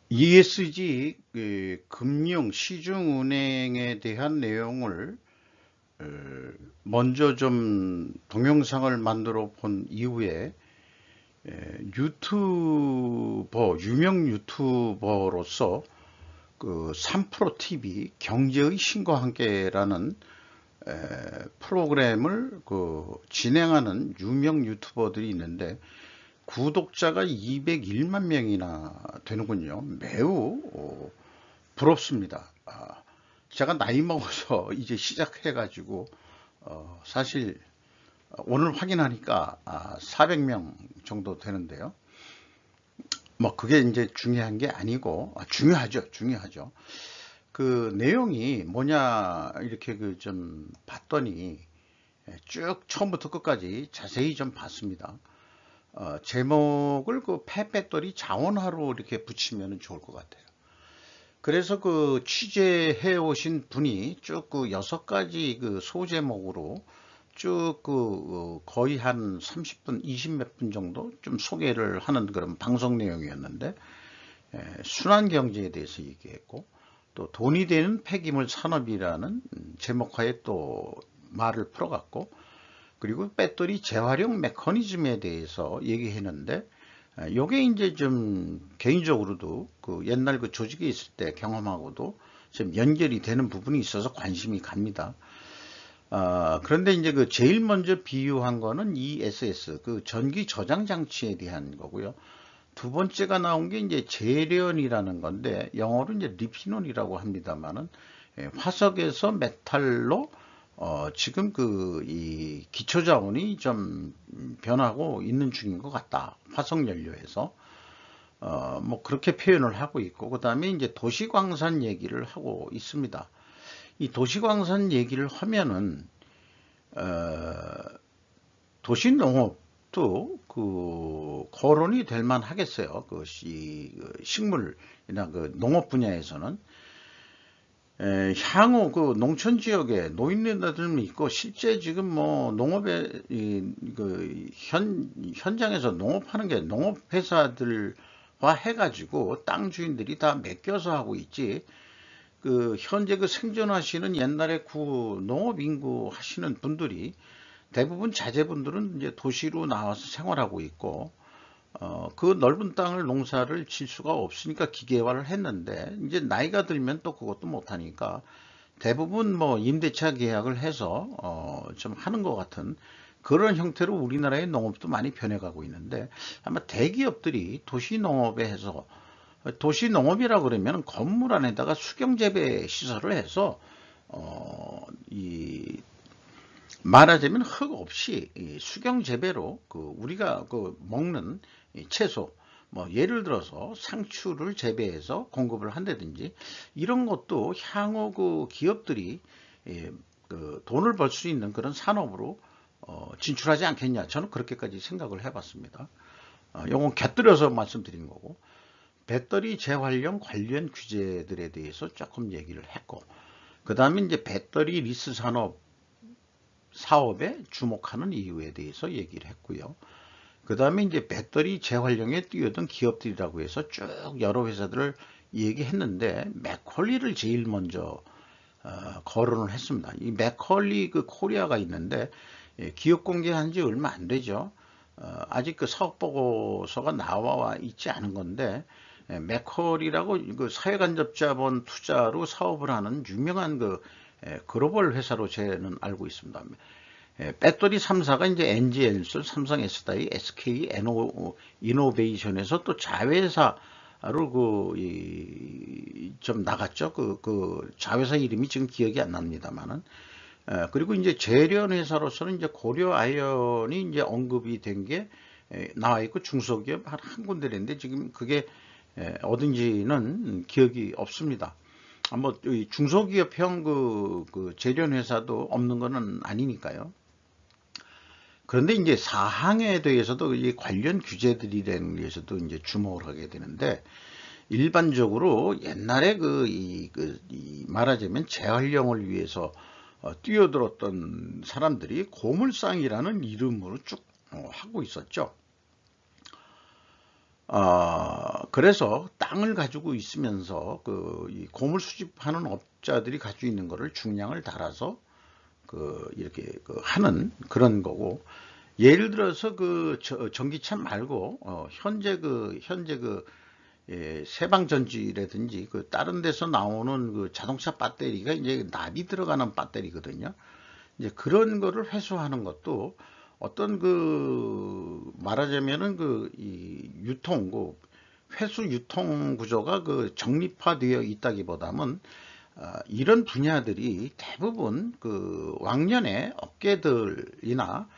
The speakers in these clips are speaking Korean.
ESG 금융 시중은행에 대한 내용을 에, 먼저 좀 동영상을 만들어 본 이후에 유명 유튜버로서 그 3프로 TV 경제의 신과 함께라는 프로그램을 진행하는 유명 유튜버들이 있는데 구독자가 201만 명이나 되는군요. 매우 부럽습니다. 제가 나이 먹어서 이제 시작해가지고 사실 오늘 확인하니까 400명 정도 되는데요. 뭐 그게 이제 중요한 게 아니고 중요하죠. 그 내용이 뭐냐 이렇게 좀 봤더니 쭉 처음부터 끝까지 자세히 좀 봤습니다. 제목을 폐배터리 자원화로 이렇게 붙이면 좋을 것 같아요. 그래서 취재해 오신 분이 쭉 6가지 소제목으로 쭉 거의 한 30분, 20몇 분 정도 좀 소개를 하는 그런 방송 내용이었는데, 순환 경제에 대해서 얘기했고, 또 돈이 되는 폐기물 산업이라는 제목하에 또 말을 풀어갔고, 그리고 배터리 재활용 메커니즘에 대해서 얘기했는데, 요게 이제 좀 개인적으로도 옛날 조직에 있을 때 경험하고도 좀 연결이 되는 부분이 있어서 관심이 갑니다. 그런데 이제 제일 먼저 비유한 거는 ESS, 전기 저장 장치에 대한 거고요. 두 번째가 나온 게 이제 재련이라는 건데, 영어로 이제 리피논이라고 합니다만은, 화석에서 메탈로 지금 이 기초 자원이 좀 변하고 있는 중인 것 같다. 화석 연료에서. 뭐 그렇게 표현을 하고 있고, 그 다음에 이제 도시광산 얘기를 하고 있습니다. 이 도시광산 얘기를 하면은, 도시농업도 거론이 될 만 하겠어요. 식물이나 농업 분야에서는. 향후 농촌 지역에 노인네들도 있고, 실제 지금 뭐 농업의 현장에서 농업하는 게 농업회사들과 해가지고 땅 주인들이 다 맡겨서 하고 있지. 현재 생존하시는 옛날에 농업 인구 하시는 분들이 대부분 자제분들은 이제 도시로 나와서 생활하고 있고, 그 넓은 땅을 농사를 질 수가 없으니까 기계화를 했는데, 이제 나이가 들면 또 그것도 못하니까 대부분 뭐 임대차 계약을 해서 좀 하는 것 같은 그런 형태로 우리나라의 농업도 많이 변해가고 있는데, 아마 대기업들이 도시농업에 해서, 도시농업이라 그러면 건물 안에다가 수경재배 시설을 해서 말하자면 흙 없이 수경재배로 우리가 먹는 채소, 뭐 예를 들어서 상추를 재배해서 공급을 한다든지, 이런 것도 향후 기업들이 돈을 벌 수 있는 그런 산업으로 진출하지 않겠냐, 저는 그렇게까지 생각을 해봤습니다. 요건 곁들여서 말씀드린 거고, 배터리 재활용 관련 규제들에 대해서 조금 얘기를 했고, 그 다음에 이제 배터리 리스 사업에 주목하는 이유에 대해서 얘기를 했고요. 그 다음에 이제 배터리 재활용에 뛰어든 기업들이라고 해서 쭉 여러 회사들을 얘기했는데, 맥컬리를 제일 먼저 거론을 했습니다. 이 맥컬리 코리아가 있는데, 기업 공개한 지 얼마 안 되죠. 아직 사업 보고서가 나와 있지 않은 건데, 맥컬리라고 사회간접자본 투자로 사업을 하는 유명한 글로벌 회사로 저는 알고 있습니다. 배터리 3사가 이제 NG엔솔, 삼성 SDI, SK 이노베이션에서 또 자회사로 좀 나갔죠. 자회사 이름이 지금 기억이 안 납니다만은. 그리고 이제 재련 회사로서는 이제 고려 아이언이 이제 언급이 된 게 나와 있고, 중소기업 한 군데인데 지금 그게 어딘지는 기억이 없습니다. 뭐 중소기업형 재련 회사도 없는 것은 아니니까요. 그런데 이제 사항에 대해서도 이 관련 규제들이라는 데서도 이제 주목을 하게 되는데, 일반적으로 옛날에 말하자면 재활용을 위해서 뛰어들었던 사람들이 고물상이라는 이름으로 쭉 하고 있었죠. 그래서 땅을 가지고 있으면서 이 고물 수집하는 업자들이 가지고 있는 거를 중량을 달아서 이렇게 하는 그런 거고, 예를 들어서 전기차 말고 현재 세방전지라든지 다른 데서 나오는 자동차 배터리가 이제 납이 들어가는 배터리거든요. 이제 그런 거를 회수하는 것도 어떤 말하자면은 이 유통 회수 유통 구조가 정립화되어 있다기보다는 이런 분야들이 대부분 왕년의 업계들이나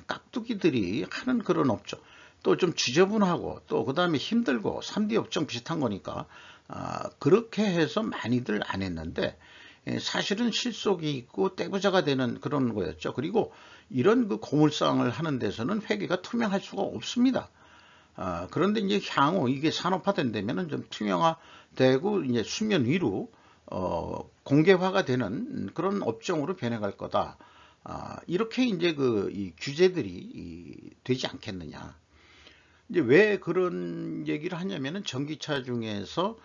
깍두기들이 하는 그런 업종, 또 좀 지저분하고 또 그 다음에 힘들고 3D 업종 비슷한 거니까 그렇게 해서 많이들 안 했는데, 사실은 실속이 있고 떼부자가 되는 그런 거였죠. 그리고 이런 고물상을 하는 데서는 회계가 투명할 수가 없습니다. 그런데 이제 향후 이게 산업화된다면은 좀 투명화되고 이제 수면 위로 공개화가 되는 그런 업종으로 변해갈 거다. 이렇게 이제 이 규제들이 되지 않겠느냐. 이제 왜 그런 얘기를 하냐면은 전기차 중에서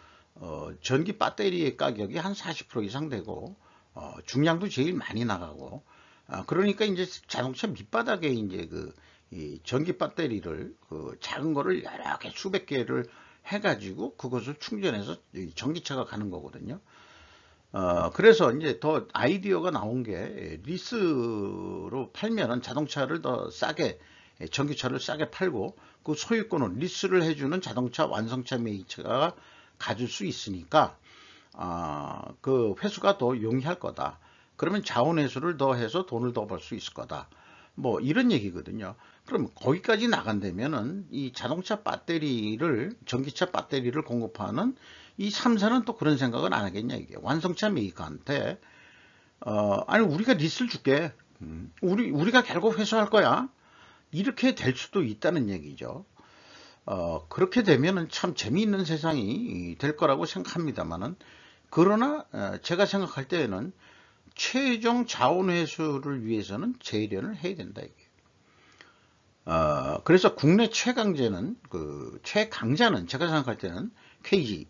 전기 배터리의 가격이 한 40% 이상 되고 중량도 제일 많이 나가고, 그러니까 이제 자동차 밑바닥에 이제 이 전기 배터리를 작은 거를 여러 개 수백 개를 해가지고 그것을 충전해서 전기차가 가는 거거든요. 그래서 이제 더 아이디어가 나온 게 리스로 팔면은 자동차를 더 싸게, 전기차를 싸게 팔고 그 소유권을 리스를 해주는 자동차 완성차 메이커가 가질 수 있으니까 그 회수가 더 용이할 거다. 그러면 자원 회수를 더 해서 돈을 더 벌 수 있을 거다. 뭐 이런 얘기거든요. 그럼 거기까지 나간다면은 이 자동차 배터리를, 전기차 배터리를 공급하는 이 3사는 또 그런 생각은 안 하겠냐, 이게. 완성차 메이커한테 아니 우리가 리스를 줄게. 우리가 결국 회수할 거야. 이렇게 될 수도 있다는 얘기죠. 그렇게 되면은 참 재미있는 세상이 될 거라고 생각합니다만은, 그러나 제가 생각할 때에는 최종 자원 회수를 위해서는 재련을 해야 된다, 이게. 그래서 국내 최강자는 제가 생각할 때는 KG,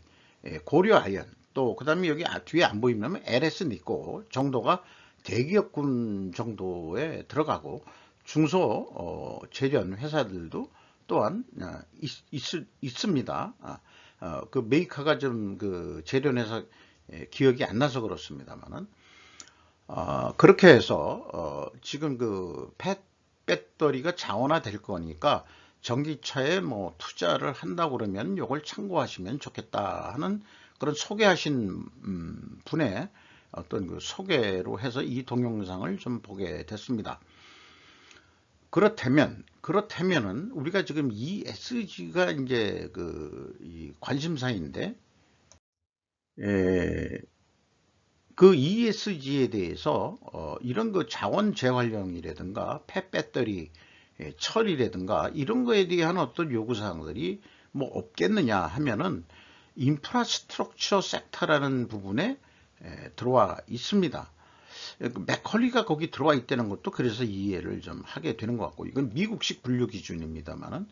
고려 아연, 또 그 다음에 여기 뒤에 안 보이면 LS 니코 정도가 대기업군 정도에 들어가고, 중소 재련 회사들도 또한 있습니다. 그 메이커가 좀 재련회사 기억이 안 나서 그렇습니다만은, 그렇게 해서 지금 배터리가 자원화 될 거니까 전기차에 뭐 투자를 한다고 그러면 이걸 참고하시면 좋겠다 하는 그런 소개하신 분의 어떤 소개로 해서 이 동영상을 좀 보게 됐습니다. 그렇다면은 우리가 지금 ESG가 이제 이 관심사인데, 그 ESG에 대해서 이런 자원 재활용이라든가 폐배터리 처리라든가 이런 거에 대한 어떤 요구사항들이 뭐 없겠느냐 하면은 인프라스트럭처 섹터라는 부분에 들어와 있습니다. 맥컬리가 거기 들어와 있다는 것도 그래서 이해를 좀 하게 되는 것 같고, 이건 미국식 분류 기준입니다만은,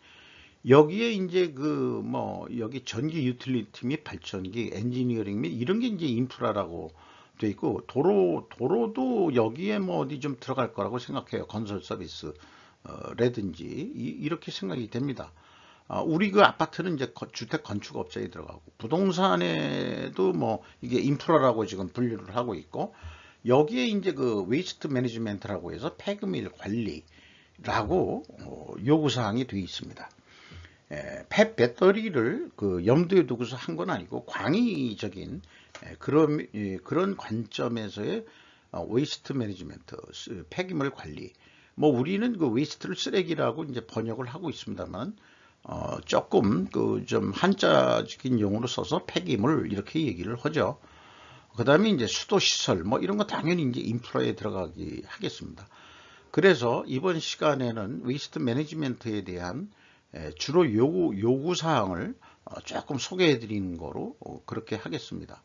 여기에 이제 여기 전기 유틸리티 및 발전기, 엔지니어링 및 이런 게 이제 인프라라고 돼 있고, 도로도 여기에 뭐 어디 좀 들어갈 거라고 생각해요. 건설 서비스 라든지 이렇게 생각이 됩니다. 우리 아파트는 이제 주택 건축 업체에 들어가고, 부동산에도 뭐 이게 인프라라고 지금 분류를 하고 있고, 여기에 이제 웨이스트 매니지먼트라고 해서 폐기물 관리라고 요구사항이 되어 있습니다. 폐 배터리를 염두에 두고서 한 건 아니고 광의적인 그런 관점에서의 웨이스트 매니지먼트, 폐기물 관리. 뭐 우리는 웨이스트를 쓰레기라고 이제 번역을 하고 있습니다만, 조금 좀 한자적인 용어로 써서 폐기물 이렇게 얘기를 하죠. 그 다음에 이제 수도시설 뭐 이런 거 당연히 이제 인프라에 들어가기 하겠습니다. 그래서 이번 시간에는 웨이스트 매니지먼트에 대한 주로 요구 사항을 조금 소개해 드리는 거로 그렇게 하겠습니다.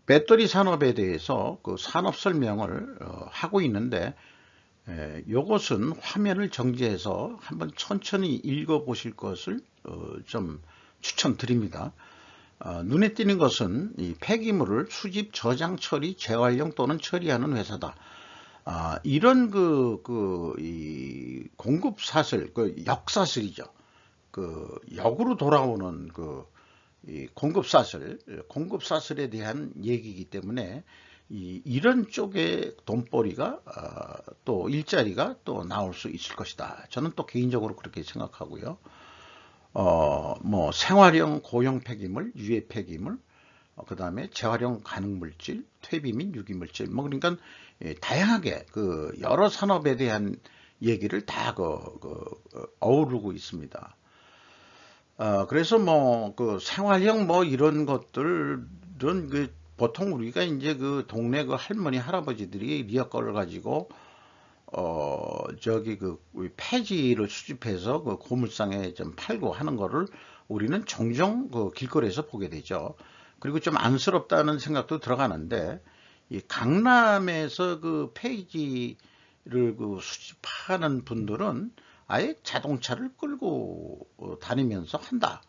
배터리 산업에 대해서 산업 설명을 하고 있는데, 요것은 화면을 정지해서 한번 천천히 읽어 보실 것을 좀 추천드립니다. 눈에 띄는 것은 이 폐기물을 수집, 저장, 처리, 재활용 또는 처리하는 회사다. 이런 이 공급 사슬, 역사슬이죠. 역으로 돌아오는 이 공급 사슬에 대한 얘기이기 때문에 이런 쪽에 돈벌이가 또 일자리가 또 나올 수 있을 것이다. 저는 또 개인적으로 그렇게 생각하고요. 뭐 생활형 고형 폐기물, 유해 폐기물, 그 다음에 재활용 가능 물질, 퇴비 및 유기 물질, 뭐 그러니까 다양하게 여러 산업에 대한 얘기를 다 어우르고 있습니다. 그래서 뭐 생활형 뭐 이런 것들은 보통 우리가 이제 동네 할머니 할아버지들이 리어커를 가지고 저기 폐지를 수집해서 고물상에 좀 팔고 하는 거를 우리는 종종 길거리에서 보게 되죠. 그리고 좀 안쓰럽다는 생각도 들어가는데, 이 강남에서 폐지를 수집하는 분들은 아예 자동차를 끌고 다니면서 한다.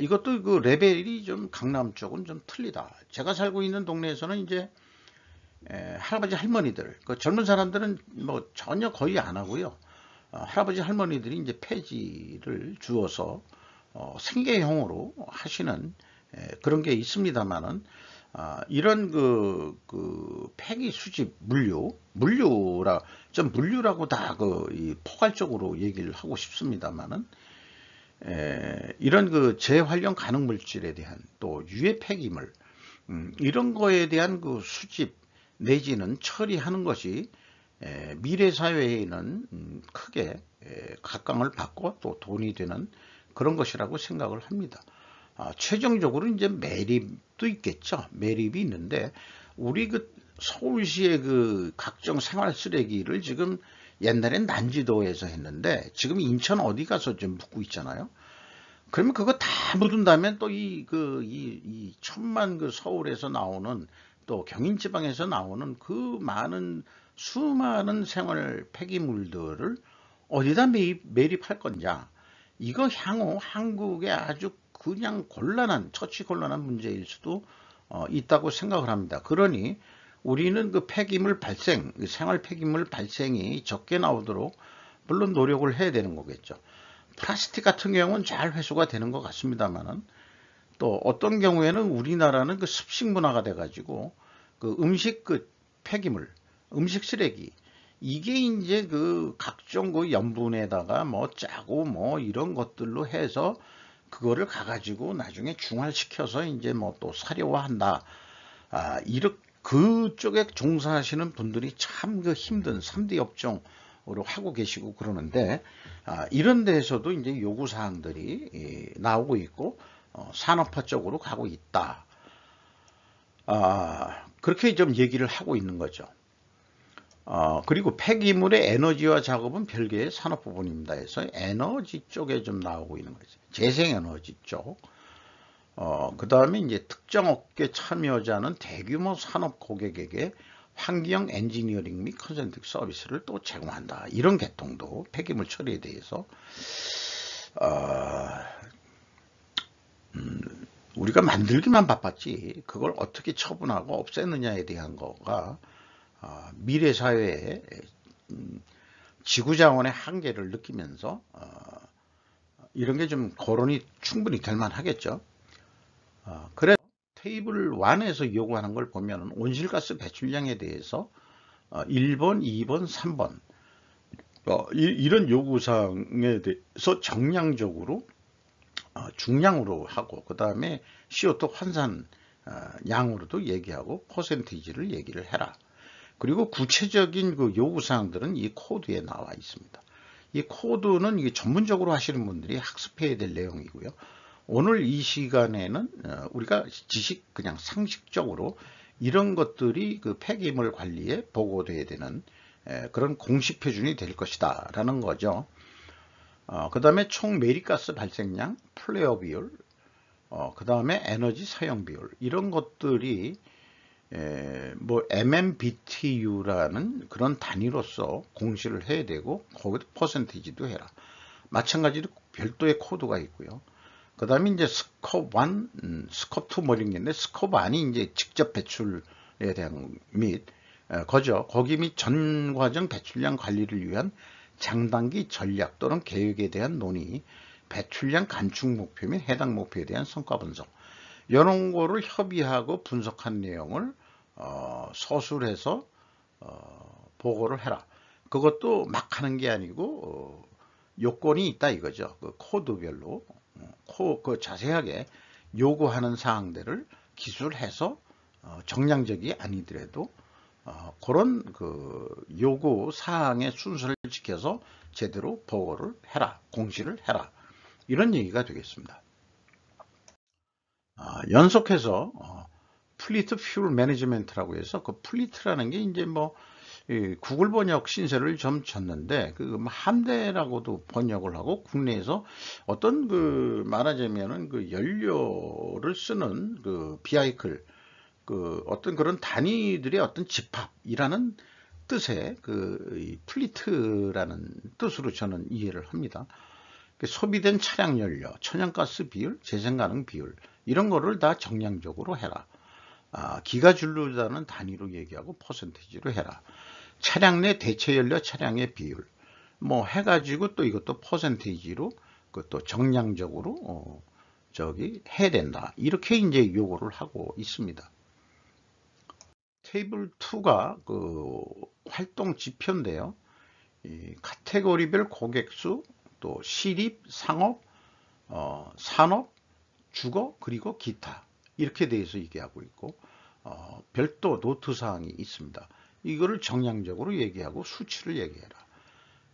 이것도 레벨이 좀 강남 쪽은 좀 틀리다. 제가 살고 있는 동네에서는 이제 할아버지 할머니들, 젊은 사람들은 뭐 전혀 거의 안 하고요. 할아버지 할머니들이 이제 폐지를 주어서 생계형으로 하시는 그런 게 있습니다만은, 이런 폐기 수집 물류라고 다 이 포괄적으로 얘기를 하고 싶습니다만은, 이런 재활용 가능 물질에 대한 또 유해 폐기물, 이런 거에 대한 수집 내지는 처리하는 것이 미래 사회에는 크게 각광을 받고 또 돈이 되는 그런 것이라고 생각을 합니다. 최종적으로 이제 매립도 있겠죠. 매립이 있는데, 우리 서울시의 각종 생활 쓰레기를 지금 옛날엔 난지도에서 했는데 지금 인천 어디 가서 좀 묻고 있잖아요. 그러면 그거 다 묻은다면 또 이 천만 서울에서 나오는 또 경인지방에서 나오는 수많은 생활 폐기물들을 어디다 매립할 거냐. 이거 향후 한국의 아주 그냥 처치곤란한 문제일 수도 있다고 생각을 합니다. 그러니 우리는 생활 폐기물 발생이 적게 나오도록 물론 노력을 해야 되는 거겠죠. 플라스틱 같은 경우는 잘 회수가 되는 것 같습니다만은, 또 어떤 경우에는 우리나라는 습식 문화가 돼가지고 음식 폐기물, 음식 쓰레기, 이게 이제 각종 염분에다가 뭐 짜고 뭐 이런 것들로 해서 그거를 가가지고 나중에 중화시켜서 이제 뭐 또 사료화한다. 그쪽에 종사하시는 분들이 참 힘든 3D 업종으로 하고 계시고 그러는데, 이런 데에서도 이제 요구사항들이 나오고 있고, 산업화 쪽으로 가고 있다. 그렇게 좀 얘기를 하고 있는 거죠. 그리고 폐기물의 에너지화 작업은 별개의 산업 부분입니다. 해서 에너지 쪽에 좀 나오고 있는 거죠. 재생에너지 쪽. 그 다음에 이제 특정 업계 참여자는 대규모 산업 고객에게 환경 엔지니어링 및 컨설팅 서비스를 또 제공한다. 이런 계통도 폐기물 처리에 대해서 우리가 만들기만 바빴지 그걸 어떻게 처분하고 없애느냐에 대한 거가 미래 사회에 지구자원의 한계를 느끼면서 이런 게 좀 거론이 충분히 될 만하겠죠. 그래서 테이블 1에서 요구하는 걸 보면 온실가스 배출량에 대해서 1번, 2번, 3번 이런 요구사항에 대해서 정량적으로 중량으로 하고, 그 다음에 CO2 환산 양으로도 얘기하고 퍼센티지를 얘기를 해라. 그리고 구체적인 요구사항들은 이 코드에 나와 있습니다. 이 코드는 이게 전문적으로 하시는 분들이 학습해야 될 내용이고요. 오늘 이 시간에는 우리가 그냥 상식적으로 이런 것들이 폐기물 관리에 보고돼야 되는 그런 공식 표준이 될 것이다 라는 거죠. 그 다음에 총 매립가스 발생량, 플레어 비율, 그 다음에 에너지 사용 비율, 이런 것들이 뭐 MMBTU라는 그런 단위로서 공시를 해야 되고 거기도 퍼센테이지도 해라. 마찬가지로 별도의 코드가 있고요. 그 다음에 이제 스코프 1, 스코프 2 모르겠는데 스코프 1이 이제 직접 배출에 대한 및 거저 거기 및 전 과정 배출량 관리를 위한 장단기 전략 또는 계획에 대한 논의, 배출량 간축 목표 및 해당 목표에 대한 성과 분석, 이런 거를 협의하고 분석한 내용을 서술해서 보고를 해라. 그것도 막 하는 게 아니고 요건이 있다 이거죠. 그 코드별로 그 자세하게 요구하는 사항들을 기술해서 정량적이 아니더라도 그런 그 요구 사항의 순서를 지켜서 제대로 보고를 해라, 공시를 해라, 이런 얘기가 되겠습니다. 연속해서 플리트 퓨얼 매니지먼트라고 해서 그 플리트라는 게 이제 뭐 구글 번역 신세를 좀 졌는데 그 함대라고도 번역을 하고 국내에서 어떤 그 말하자면은 그 연료를 쓰는 그 비하이클 그 어떤 그런 단위들의 어떤 집합이라는 뜻의 그 플리트라는 뜻으로 저는 이해를 합니다. 소비된 차량 연료, 천연가스 비율, 재생 가능 비율 이런 거를 다 정량적으로 해라. 기가줄로라는 단위로 얘기하고 퍼센티지로 해라. 차량 내 대체 연료 차량의 비율 뭐 해가지고 또 이것도 퍼센테이지로 그것도 정량적으로 저기 해야 된다. 이렇게 이제 요구를 하고 있습니다. 테이블 2가 그 활동 지표인데요. 이 카테고리별 고객수, 또 시립, 상업, 산업, 주거, 그리고 기타 이렇게 대해서 얘기하고 있고 별도 노트 사항이 있습니다. 이거를 정량적으로 얘기하고 수치를 얘기해라.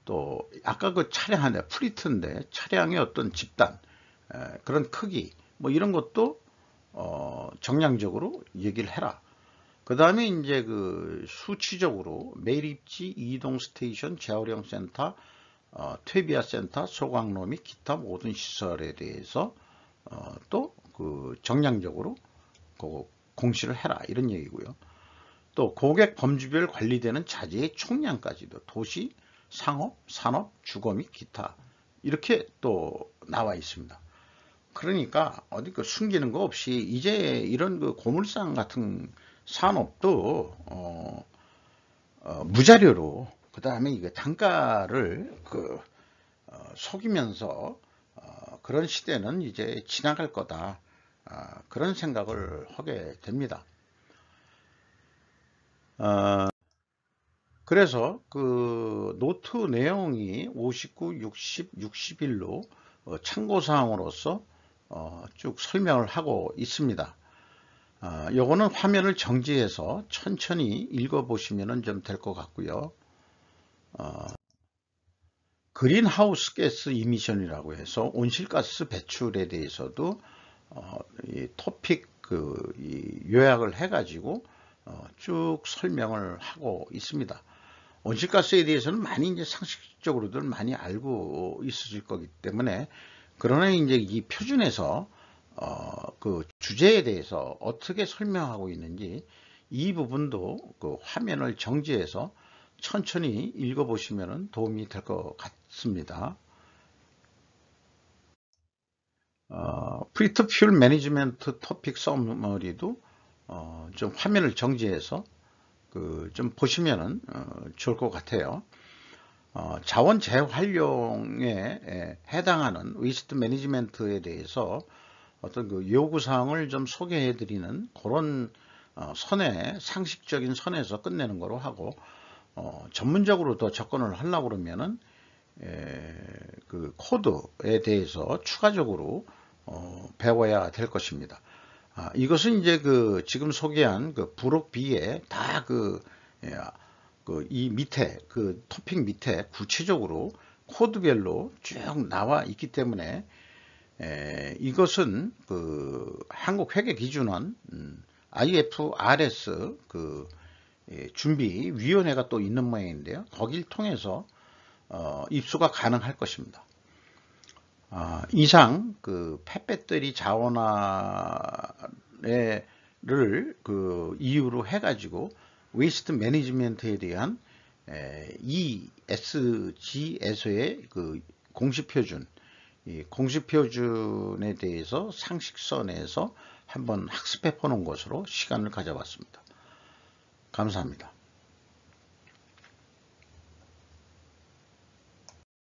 또 아까 그 차량 하나 플리트인데 차량의 어떤 집단 그런 크기 뭐 이런 것도 정량적으로 얘기를 해라. 그 다음에 이제 그 수치적으로 매립지, 이동 스테이션, 재활용 센터, 퇴비화 센터, 소각로 및 기타 모든 시설에 대해서 또 그 정량적으로 그 공시를 해라 이런 얘기고요. 또 고객 범주별 관리되는 자재의 총량까지도 도시, 상업, 산업, 주거 및 기타 이렇게 또 나와 있습니다. 그러니까 어디 그 숨기는 거 없이 이제 이런 그 고물상 같은 산업도 무자료로 그 다음에 이게 단가를 그 속이면서 그런 시대는 이제 지나갈 거다. 그런 생각을 하게 됩니다. 그래서 그 노트 내용이 59, 60, 61로 참고사항으로서 쭉 설명을 하고 있습니다. 요거는 화면을 정지해서 천천히 읽어보시면 좀 될 것 같고요. 그린하우스 가스 이미션이라고 해서 온실가스 배출에 대해서도 이 토픽 요약을 해가지고 쭉 설명을 하고 있습니다. 온실가스에 대해서는 많이 이제 상식적으로들 많이 알고 있으실 거기 때문에 그러나 이제 이 표준에서 그 주제에 대해서 어떻게 설명하고 있는지 이 부분도 그 화면을 정지해서 천천히 읽어보시면 도움이 될 것 같습니다. 프리트 퓨얼 매니지먼트 토픽 서머리도 좀 화면을 정지해서 좀 보시면은 좋을 것 같아요. 자원 재활용에 해당하는 웨이스트 매니지먼트에 대해서 어떤 그 요구사항을 좀 소개해 드리는 그런 선에 상식적인 선에서 끝내는 거로 하고 전문적으로 더 접근을 하려고 그러면은 그 코드에 대해서 추가적으로 배워야 될 것입니다. 이것은 이제 그 지금 소개한 그 부록 B에 다 이 밑에 그 토픽 밑에 구체적으로 코드별로 쭉 나와 있기 때문에 이것은 그 한국회계기준원 IFRS 그 준비위원회가 또 있는 모양인데요. 거길 통해서 입수가 가능할 것입니다. 이상 그 폐배터리 자원화에 그 이유로 해가지고 웨이스트 매니지먼트에 대한 ESG에서의 그 공시 표준, 이 공시 표준에 대해서 상식선에서 한번 학습해 보는 것으로 시간을 가져봤습니다. 감사합니다.